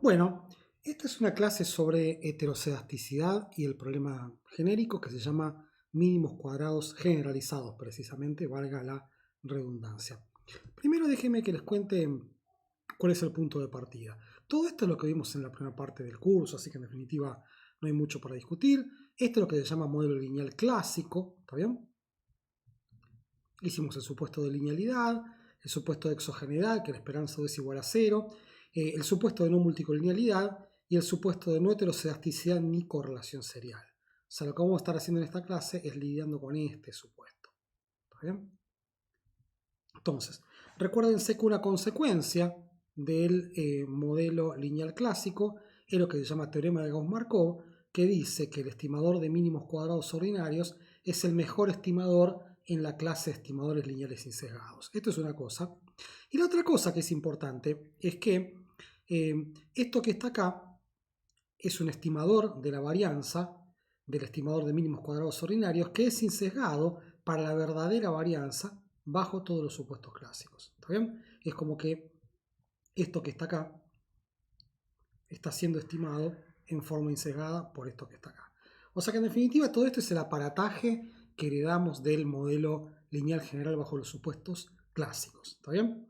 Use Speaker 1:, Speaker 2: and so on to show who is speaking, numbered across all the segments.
Speaker 1: Bueno, esta es una clase sobre heterocedasticidad y el problema genérico que se llama mínimos cuadrados generalizados, precisamente, valga la redundancia. Primero déjenme que les cuente cuál es el punto de partida. Todo esto es lo que vimos en la primera parte del curso, así que en definitiva no hay mucho para discutir. Esto es lo que se llama modelo lineal clásico, ¿está bien? Hicimos el supuesto de linealidad, el supuesto de exogeneidad, que la esperanza es igual a 0, el supuesto de no multicollinealidad y el supuesto de no heterocedasticidad ni correlación serial. O sea, lo que vamos a estar haciendo en esta clase es lidiando con este supuesto. ¿Está bien? Entonces, recuérdense que una consecuencia del modelo lineal clásico es lo que se llama teorema de Gauss-Markov, que dice que el estimador de mínimos cuadrados ordinarios es el mejor estimador en la clase de estimadores lineales insesgados. Esto es una cosa. Y la otra cosa que es importante es que esto que está acá es un estimador de la varianza del estimador de mínimos cuadrados ordinarios que es insesgado para la verdadera varianza bajo todos los supuestos clásicos. ¿Está bien? Es como que esto que está acá está siendo estimado en forma insesgada por esto que está acá. O sea que en definitiva todo esto es el aparataje que heredamos del modelo lineal general bajo los supuestos clásicos. ¿Está bien?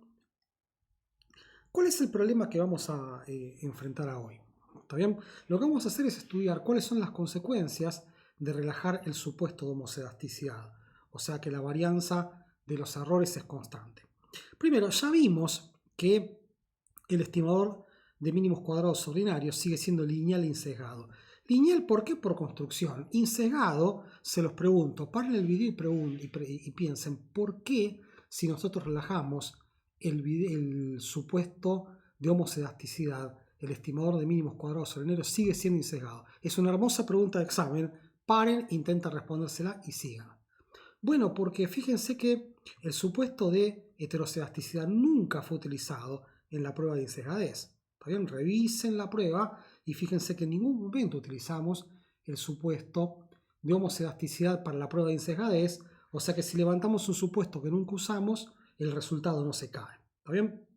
Speaker 1: ¿Cuál es el problema que vamos a enfrentar hoy? ¿Está bien? Lo que vamos a hacer es estudiar cuáles son las consecuencias de relajar el supuesto de homocedasticidad. O sea que la varianza de los errores es constante. Primero, ya vimos que el estimador de mínimos cuadrados ordinarios sigue siendo lineal e insesgado. Lineal, ¿por qué? Por construcción. Insesgado, se los pregunto, paren el video y piensen, ¿por qué si nosotros relajamos el supuesto de homocedasticidad, el estimador de mínimos cuadrados ordinarios sigue siendo insesgado? Es una hermosa pregunta de examen. Paren, intenten respondérsela y sigan. Bueno, porque fíjense que el supuesto de heterocedasticidad nunca fue utilizado en la prueba de insesgadez. ¿Está bien? Revisen la prueba y fíjense que en ningún momento utilizamos el supuesto de homocedasticidad para la prueba de insesgadez. O sea que si levantamos un supuesto que nunca usamos, el resultado no se cae. ¿Está bien?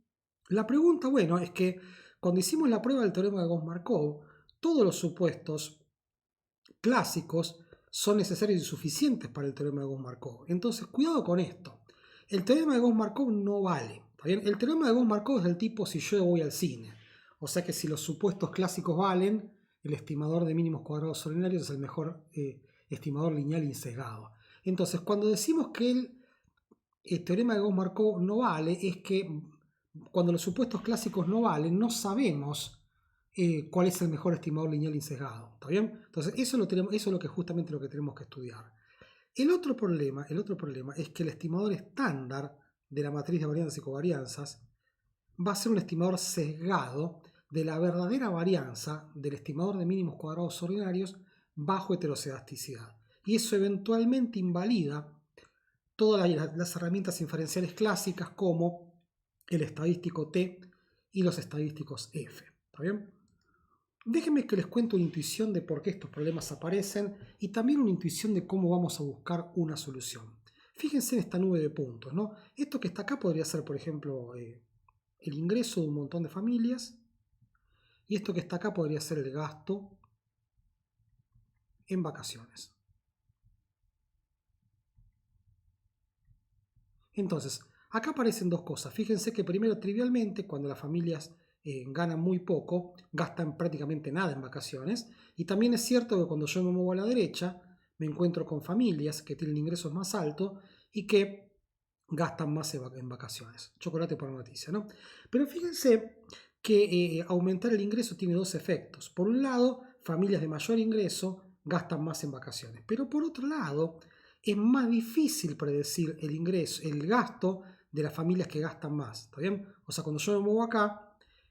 Speaker 1: La pregunta, bueno, es que cuando hicimos la prueba del teorema de Gauss-Markov, todos los supuestos clásicos son necesarios y suficientes para el teorema de Gauss-Markov. Entonces, cuidado con esto. El teorema de Gauss-Markov no vale. ¿Está bien? El teorema de Gauss-Markov es del tipo si yo voy al cine. O sea que si los supuestos clásicos valen, el estimador de mínimos cuadrados ordinarios es el mejor estimador lineal insesgado. Entonces, cuando decimos que el teorema de Gauss-Markov no vale, es que cuando los supuestos clásicos no valen, no sabemos cuál es el mejor estimador lineal insesgado. ¿Está bien? Entonces, eso es lo que justamente lo que tenemos que estudiar. El otro problema es que el estimador estándar de la matriz de varianzas y covarianzas va a ser un estimador sesgado de la verdadera varianza del estimador de mínimos cuadrados ordinarios bajo heterocedasticidad. Y eso eventualmente invalida todas las herramientas inferenciales clásicas como el estadístico T y los estadísticos F. ¿Está bien? Déjenme que les cuente una intuición de por qué estos problemas aparecen y también una intuición de cómo vamos a buscar una solución. Fíjense en esta nube de puntos, ¿no? Esto que está acá podría ser, por ejemplo, el ingreso de un montón de familias y esto que está acá podría ser el gasto en vacaciones. Entonces, acá aparecen dos cosas. Fíjense que primero, trivialmente, cuando las familias ganan muy poco, gastan prácticamente nada en vacaciones. Y también es cierto que cuando yo me muevo a la derecha, me encuentro con familias que tienen ingresos más altos y que gastan más en vacaciones. Chocolate por noticia, ¿no? Pero fíjense que aumentar el ingreso tiene dos efectos. Por un lado, familias de mayor ingreso gastan más en vacaciones. Pero por otro lado, es más difícil predecir el ingreso, el gasto de las familias que gastan más. ¿Está bien? O sea, cuando yo me muevo acá,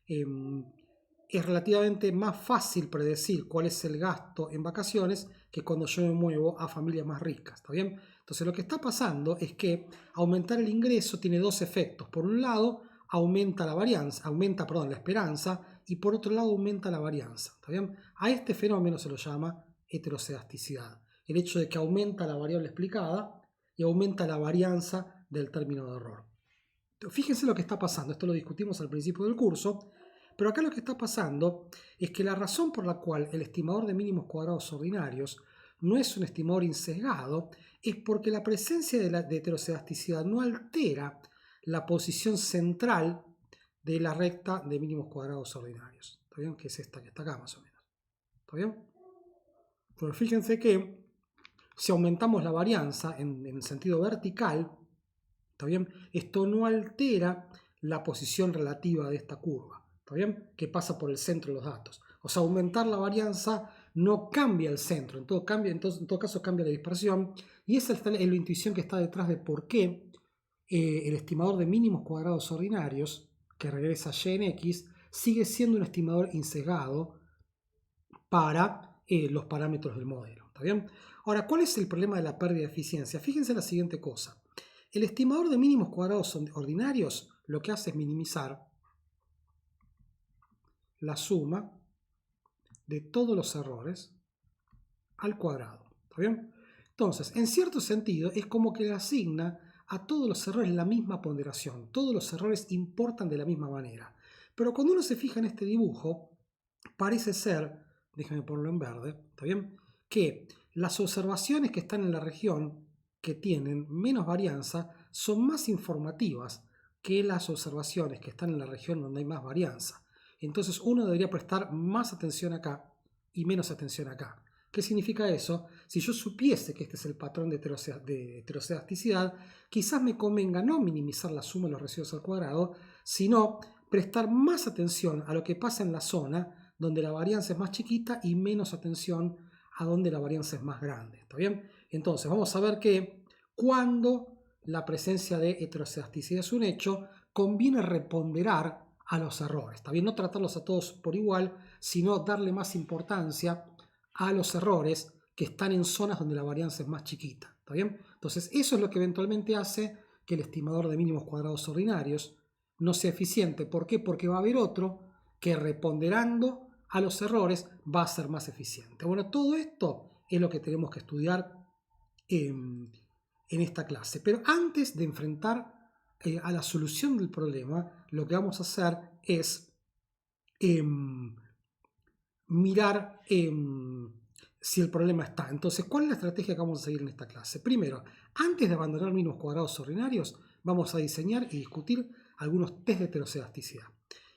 Speaker 1: es relativamente más fácil predecir cuál es el gasto en vacaciones que cuando yo me muevo a familias más ricas. ¿Está bien? Entonces lo que está pasando es que aumentar el ingreso tiene dos efectos. Por un lado, aumenta la esperanza y por otro lado aumenta la varianza. ¿Está bien? A este fenómeno se lo llama heterocedasticidad. El hecho de que aumenta la variable explicada y aumenta la varianza del término de error. Fíjense lo que está pasando. Esto lo discutimos al principio del curso. Pero acá lo que está pasando es que la razón por la cual el estimador de mínimos cuadrados ordinarios no es un estimador insesgado es porque la presencia de heterocedasticidad no altera la posición central de la recta de mínimos cuadrados ordinarios. ¿Está bien? Que es esta que está acá más o menos. ¿Está bien? Pero fíjense que si aumentamos la varianza en el sentido vertical, ¿está bien? Esto no altera la posición relativa de esta curva, ¿está bien? Que pasa por el centro de los datos. O sea, aumentar la varianza no cambia el centro, en todo caso cambia la dispersión, y esa es la intuición que está detrás de por qué el estimador de mínimos cuadrados ordinarios, que regresa a y en x, sigue siendo un estimador insesgado para los parámetros del modelo. ¿Está bien? Ahora, ¿cuál es el problema de la pérdida de eficiencia? Fíjense la siguiente cosa. El estimador de mínimos cuadrados ordinarios lo que hace es minimizar la suma de todos los errores al cuadrado. ¿Está bien? Entonces, en cierto sentido, es como que le asigna a todos los errores la misma ponderación. Todos los errores importan de la misma manera. Pero cuando uno se fija en este dibujo, parece ser, déjenme ponerlo en verde, ¿está bien? Que las observaciones que están en la región que tienen menos varianza son más informativas que las observaciones que están en la región donde hay más varianza. Entonces uno debería prestar más atención acá y menos atención acá. ¿Qué significa eso? Si yo supiese que este es el patrón de heterocedasticidad, quizás me convenga no minimizar la suma de los residuos al cuadrado, sino prestar más atención a lo que pasa en la zona donde la varianza es más chiquita y menos atención a donde la varianza es más grande. ¿Está bien? Entonces vamos a ver que cuando la presencia de heterocedasticidad es un hecho, conviene reponderar a los errores. ¿Está bien? No tratarlos a todos por igual, sino darle más importancia a los errores que están en zonas donde la varianza es más chiquita. ¿Está bien? Entonces eso es lo que eventualmente hace que el estimador de mínimos cuadrados ordinarios no sea eficiente. ¿Por qué? Porque va a haber otro que reponderando a los errores va a ser más eficiente. Bueno, todo esto es lo que tenemos que estudiar en esta clase. Pero antes de enfrentar a la solución del problema, lo que vamos a hacer es mirar si el problema está. Entonces, ¿cuál es la estrategia que vamos a seguir en esta clase? Primero, antes de abandonar mínimos cuadrados ordinarios, vamos a diseñar y discutir algunos test de heterocedasticidad.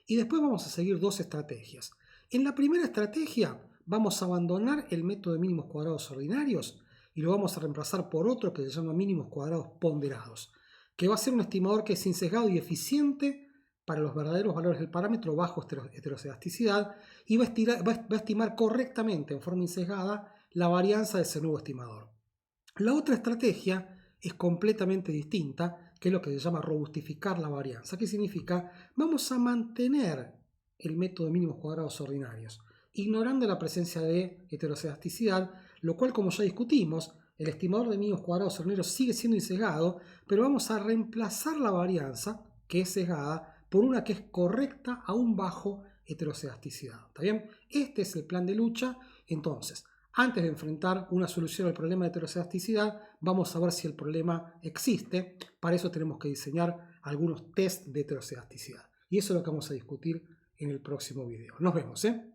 Speaker 1: Y después vamos a seguir dos estrategias. En la primera estrategia vamos a abandonar el método de mínimos cuadrados ordinarios y lo vamos a reemplazar por otro que se llama mínimos cuadrados ponderados, que va a ser un estimador que es insesgado y eficiente para los verdaderos valores del parámetro bajo heterocedasticidad y va a estimar correctamente en forma insesgada la varianza de ese nuevo estimador. La otra estrategia es completamente distinta, que es lo que se llama robustificar la varianza. ¿Qué significa? Vamos a mantener el método de mínimos cuadrados ordinarios, ignorando la presencia de heterocedasticidad, lo cual, como ya discutimos, el estimador de mínimos cuadrados ordinarios sigue siendo insesgado, pero vamos a reemplazar la varianza, que es sesgada, por una que es correcta aún bajo heterocedasticidad. ¿Está bien? Este es el plan de lucha. Entonces, antes de enfrentar una solución al problema de heterocedasticidad, vamos a ver si el problema existe. Para eso tenemos que diseñar algunos test de heterocedasticidad. Y eso es lo que vamos a discutir en el próximo video. Nos vemos, ¿eh?